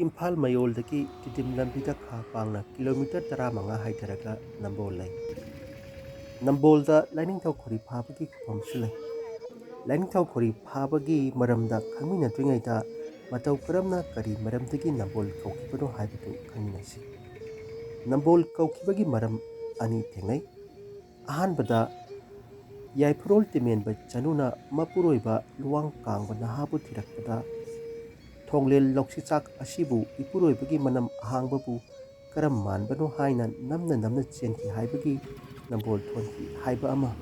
Imphal Mayoldaki Titim Lambida Kha Pangna kilometer Taramanga Haitaraga Nambol Lay. Nambolda Lainingthou khoriphaba Kupam Sule. Lainingthou khoriphaba Maramda Kamina Twingaita Matau Karamna Kari Maramdagi Nambol Kaukibano Haibatu Kaminasi. Nambol Kaukibagi Maram Ani Tengai Ahanbada Yaipurol Timenba Chanuna Mapuroiba Luang Kangba Nahabu Tirakpada Thonglel Loksichak Ashibu Ipuroibagi Manam Ahangbabu Karam Manbano Haina Namna Chenki Haibagi Nambol Thonki Haiba Ama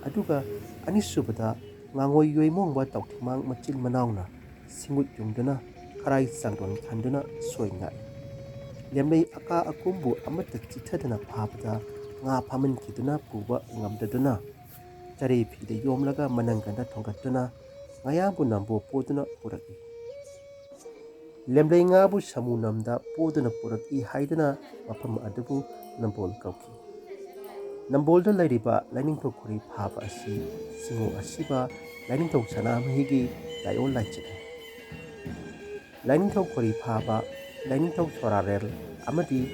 Aduga Anisubada Ngangoi Yoimongba Tautimang Machil Manauna Singut Yungdana Karai Sangdon Kanduna Soingai Lemlei Aka Akumbu Amata Chitadana Pabada Nga Paman Kiduna Puba Ngamdaduna Chari Pide Yomlaga Mananganda Tongatuna Ngayabu Nambo Poduna Puraki Lemlei Ngabu Samunamda Poduna Puraki Haidana Mapam Adabu Nambol Kauki Nambolda Lairiba Lainingthou khoriphaba Asi Singo Asiba Lainingthou Sanamhigi Layo Laichit Lainingthou khoriphaba Lainingthou Sorarel Amadi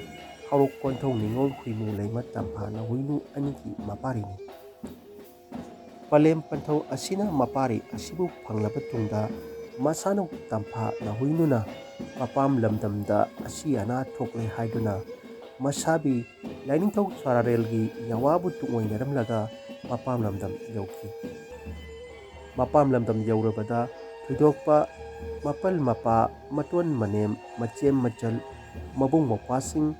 Haurok Konthou Ningol Huimu Leima Tampha na Huinu Aniki Maparini Palem Panthou Asina Mapari Asibu Panglaba Tungda Masano Tampha na Huinuna Mapam Lamdamda Asiana Thokle Haiduna Masabi Lainingthou Sorarelgi Yawabu Tungoinaramlaga Mapam Lamdam Yauki Mapam Lamdam Yaurabada Thidokpa Mapal Mapa Matun Manem Machem Machal Mabung Mopasing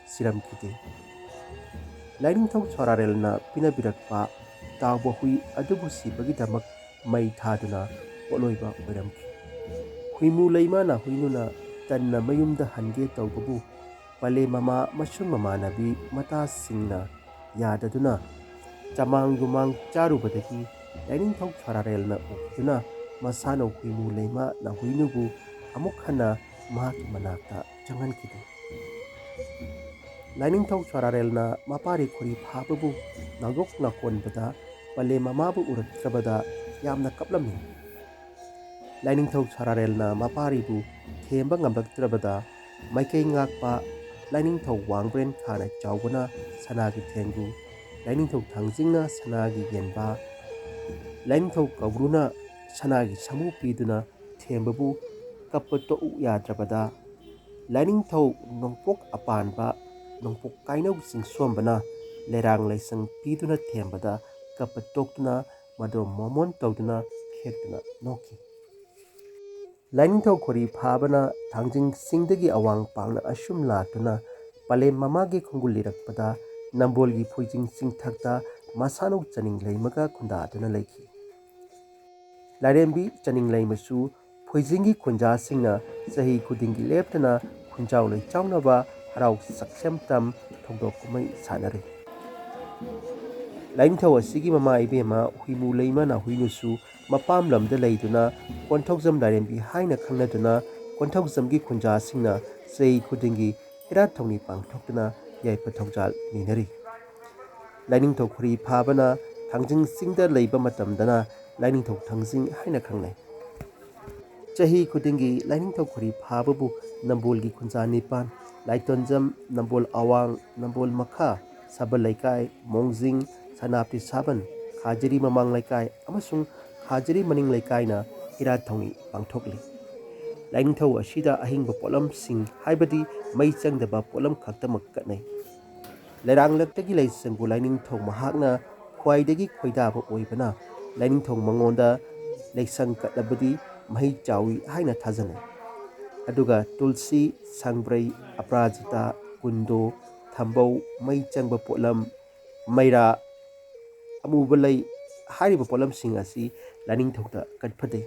Siram Kite Lainingthou Sorarelna Pinabirakpa Tawba Hui Adubu Sibagidamak Mai Thaduna Poloiba Oiramki Huimu Leimana Huinuna Tanna Mayumda Hange Tawbabu Pale Mama Mashung Mama Nabi Mata Singna Yadaduna Chamang Yumang Charubadaki Lainingthou Sorarelna Ukduna Masano Huimu Leima na Huinubu Amukhana Mahaki Manakta Changan Kiti Lainingthou Sorarelna Mapari khoriphaba Nagok Nakon Bada Pale Mamabu Uratrabada Yamna Kaplami Lainingthou Sorarelna Maparibu Themba Ngamlaktrabada Maikei Ngakpa Lainingthou Wangbren Khana Chawbana Sanagi Thengu Lainingthou Thangjingna Sanagi Yenba Lainingthou Kauruna Sanagi Samu Piduna Thembabu Kapato Yadrabada Lainingthou Nongpok Apanba Nongpok Kainau Sing Sombana Lerang Laisang Piduna Thembada Kapatokna Mado Momon Toduna Khekna Noki Lainingthou khoriphabana Thangjing Singdagi Awang Pangna Ashum Latuna Pale Mamagi Khungulirakpada Nambolgi Phuijing Singthakta Masano Chaning Leimaga Khundatuna Leiki Larembi Chaning Leimasu Phuijingi Khunja Singna Sahi Khudingi Leptana Khunjau Lei Chaunaba Harau Saksem Tam Thongdok Kumai Sanare Lainingthou Asigi Mama Ibema Huimu Leimana Huinusu Mapam Lamda Leiduna Konthokjam Larembi Haina Khangnaduna Konthokjamgi Khunja Singna Sei Khudingi Ira Thongni Pangthokduna Yaipa Thongjal Ninari Lainingthou khoriphabana Thangjing Singda Leiba Matamdana Lainingthou Thangjing Haina Khangnai Chahi Khudingi Lainingthou khoriphababu Nambolgi Khunja Nipan Laitonjam Nambol Awang Nambol Makha Sabal Laikai Mongjing Sanapti Saban Khajari Mamang Laikai amasung Khajari Maning Laikaina Ira Thongni Pangthokli Lainingthou Asida Ahingba Polam Sing Haibadi Mai Changdaba Polam Khaktamak Katnai Lerang Laktagi Laisangbu Lainingthou Mahakna Khwaidagi Khoidaba Oibana Lainingthou Mangonda Laisang Katlabadi Mahi Chawi Haina Thazanai Aduga Tulsi Sangbrai Aprajita Kundo Thambau Mai Changba Polam Maira Amubalai Hariba Polam Sing Asi Lainingthouda Katphade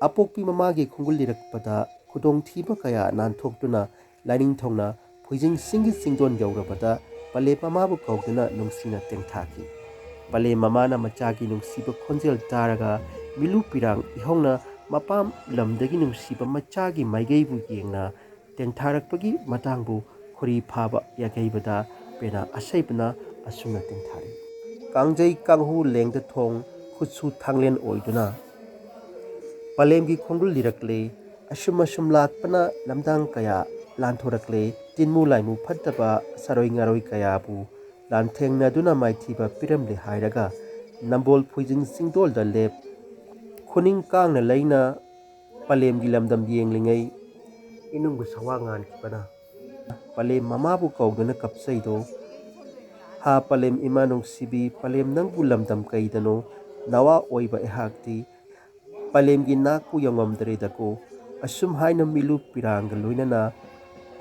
Apokpi Mamagi Khungulirakpada Khudong Thiba Kaya Nanthokduna Lainingthouna Phuijing Singi Singdon Yaurabada Pale Mamabu Kauduna Nungsina Tengthaki Pale Mamana Machagi Nungsiba Khonjel Taraga Milu Pirang Ihongna Mapam Lamdagi Nungsiba Machagi Maigeibu Yengna Tengtharakpagi Matangbu khoriphaba Yageibada Pena Asaibana Asumna Tengthari Kangjai Kanghu Lengda Thong Khutsu Thanglen Oiduna Palemgi Khongul Lirakle Ashum lakpana lamdang kaya lanthorakle tinmu laimu phattaba saroi ngaroi kaya bu lanthengna duna maithiba piramle hairaga Nambol Puijing Singdol da lep Khuning Kangna Laina Palem gi lamdam yenglingai inungbu sawangan kipana Palem mamabu kauduna kapsaido ha Palem imanung sibi Palem nangbu lamdam kaidano nawa oiba ehakti Palem gi nakpu yongomdre dako asum haina milu piranga loinana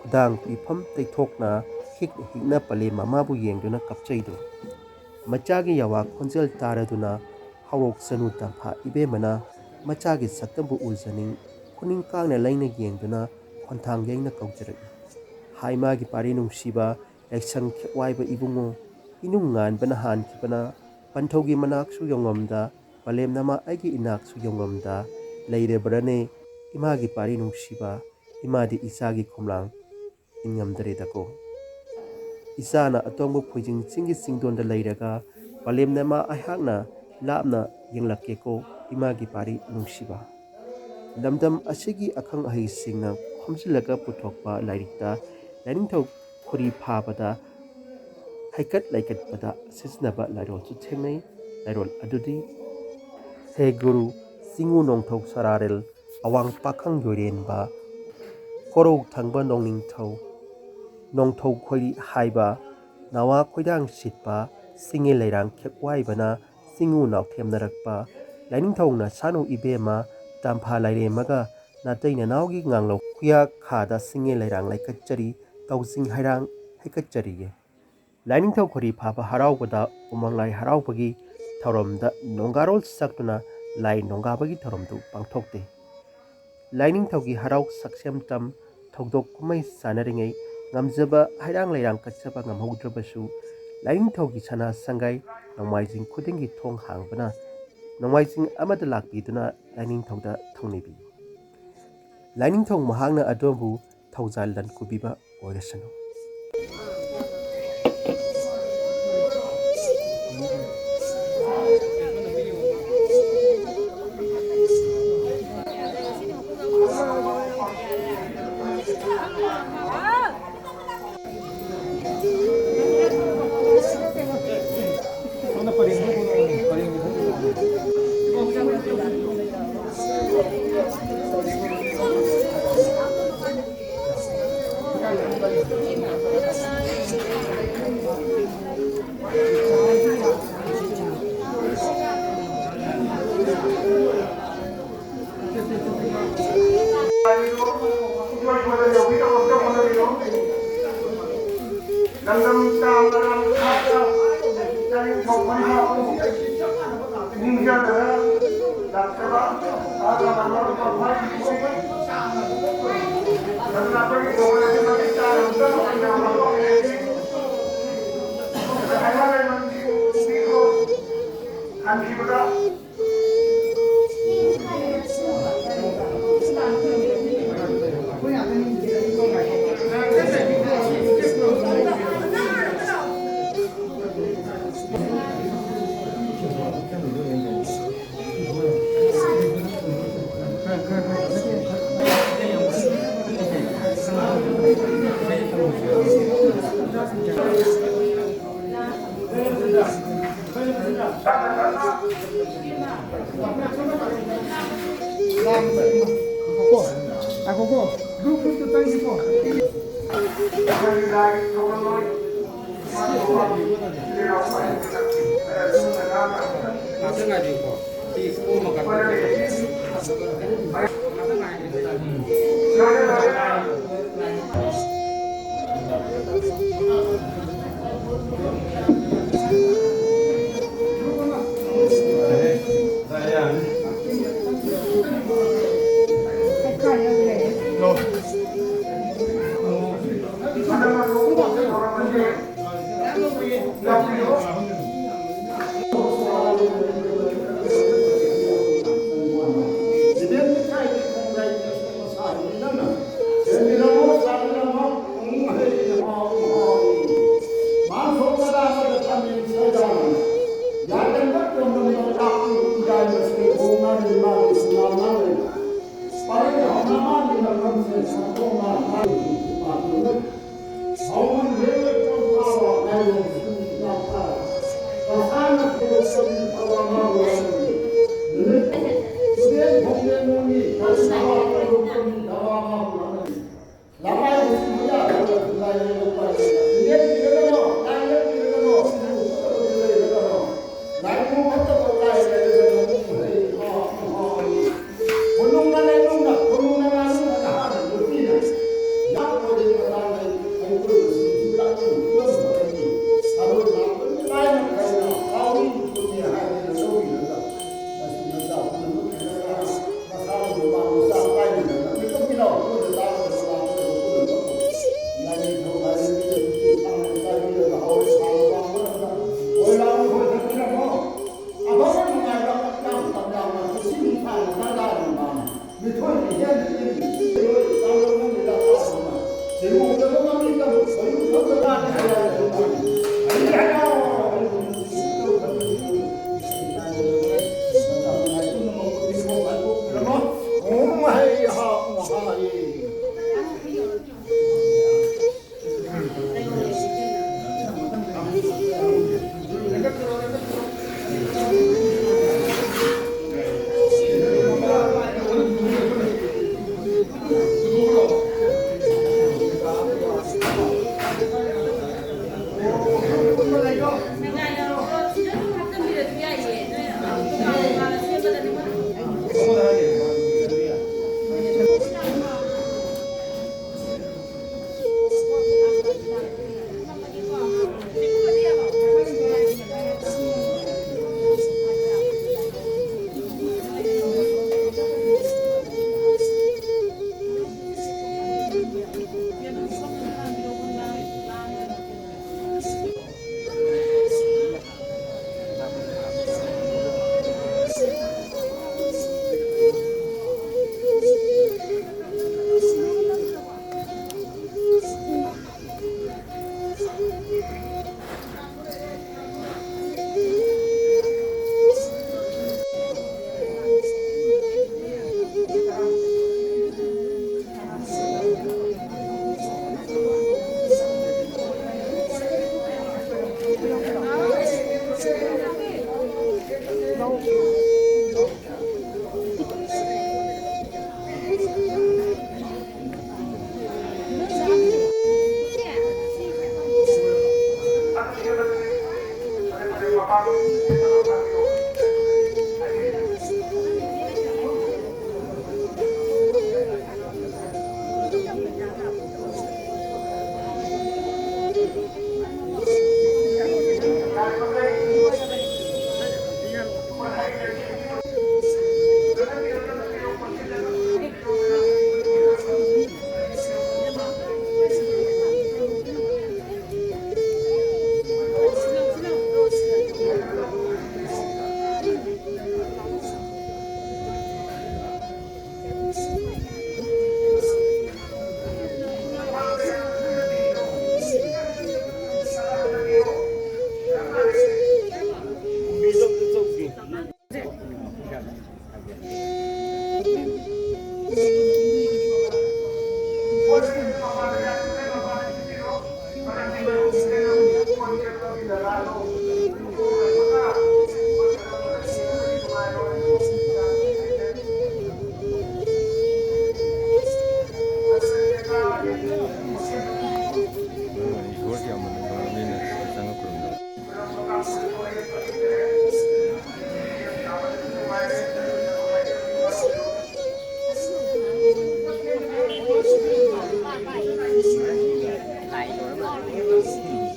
khudang pifam teithokna hikna Palem mamabu yengduna kapsaido Machagi yawa khonjel taraduna hawok sanu tampa ibemana machagi saktambu ulzaning Khuning Kangna Laina yengduna khontang yengna kaujari Haimagi pari nungsiba leksang khewaiba ibungo inung ngan bana han kipana panthogi manaksu yongomda Palem nama aigi inaksu yongomda leire brane imagi pari nungsiba imadi isagi khomlang ingamdare dako Isana atongbo Puijing Chingi Singdonda leiraga Palem nama aihakna lapna yenglakeko imagi pari nungsiba lamdam asigi akhang ahi singna khomjilaga puthokpa lairikta Lainingthou khoriphaba haikat laikatpada sisnaba lairol chu thengnei lairol adudi He Guru Singu Nongthou Sararel awang pakhang yorenba korou thangba Nongthou khori haiba nawa khoidang sitpa singe leirang khekwaibana singu nauthemnarakpa Lainingthou sanu ibema tampha lairemaga natai nanaugi nganglo khuya khada singe leirang laikachari tausing hairang haikachari Lainingthou khoriphaba haraubada Umanglai haraubagi thoromda nongarol saktuna lai nongabagi thoromdu pangthokte Lainingthougi harau saksem tam thogdok kumai sanaringai ngamjaba hairang leirang kachaba ngamhoudrabasu Lainingthougi sana sangai nongmaijing khudingi thong hangbana nongmaijing amada lakpiduna Lainingthouda thongnibi Lainingthou mahangna adombu Thaujal lan kubiba oirasanu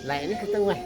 Lại nó cứ tăng ngoài.